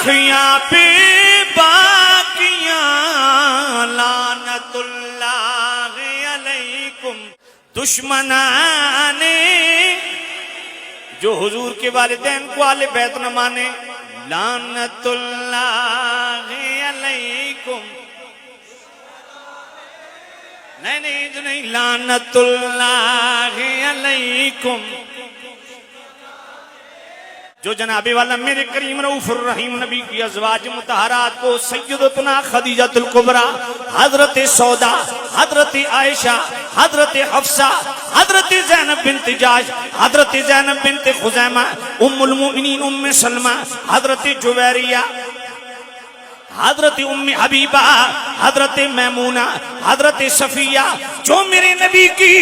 आँखियाँ पे बाकियाँ लानतुल्लाह अलैकुम दुश्मनाने। जो हुजूर के वालिदैन को आले बैत न माने लानतुल्लाह अलैकुम। नहीं लानतुल्लाह अलैकुम। जो जनाबे वाला मेरे करीम रऊफुर रहीम नबी की अज़वाज मुतहरात को सय्यदतुना खदीजतुल कुबरा, हजरत सौदा, हजरत आयशा, हजरत हफ्सा, हजरत ज़ैनब बिन्त जाश, हजरत ज़ैनब बिन्त खुज़ैमा, उम्मुल मोमिनीन उम्मे सलमा, हजरत जुवैरिया, हजरत उम्मे हबीबा, हजरत मैमूना, हजरत सफिया, जो मेरे नबी की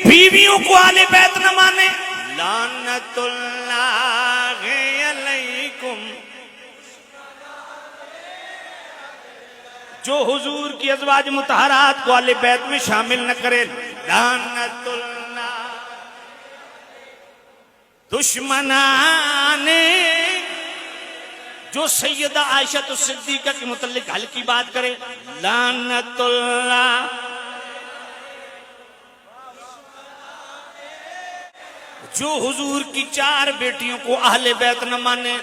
बीवियों को आले बैत न माने लानतुल्लाह अलैकुम। जो हुजूर की अज़वाज मुतहरात को आले बैत में शामिल न करे लानतुल्लाह। दुश्मनाने जो सैयदा आयशा तो सिद्दीक़ा के मुतल्लिक हल्की बात करे लानतुल्लाह। जो हुजूर की 4 बेटियों को अहले बैत न माने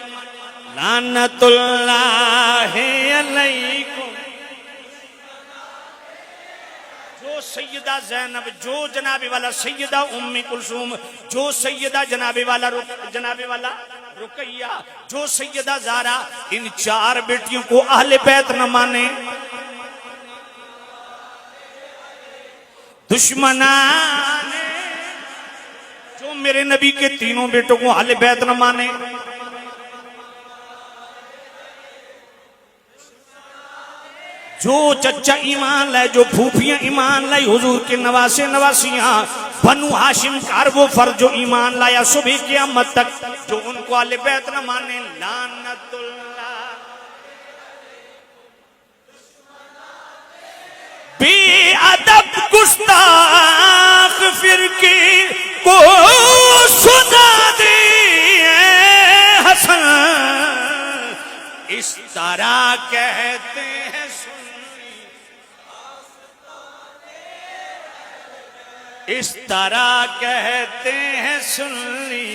लानतुल्लाह अलैकुम। जो सैयदा ज़ैनब, जो जनाबे वाला सैयदा उम्मी कुलसूम, जो सैयदा जनाबे वाला रुकैया, जो सैयदा ज़ारा, इन 4 बेटियों को अहले बैत न माने दुश्मनाने। जो मेरे नबी के 3 बेटों को अहले बैत न माने जो चचा ईमान लाए, जो फूफियां ईमान लाई हुजूर के नवासे नवासियां बनु हाशिम कार वो फर्ज जो ईमान लाया सुबह क़यामत तक, जो उनको अहले बैत न माने लानतुल्लाह। बेअदब गुस्ताख फिरके को सुना दे हसन, इस तरह कहते हैं सुन्नी, इस तरह कहते हैं सुन्नी।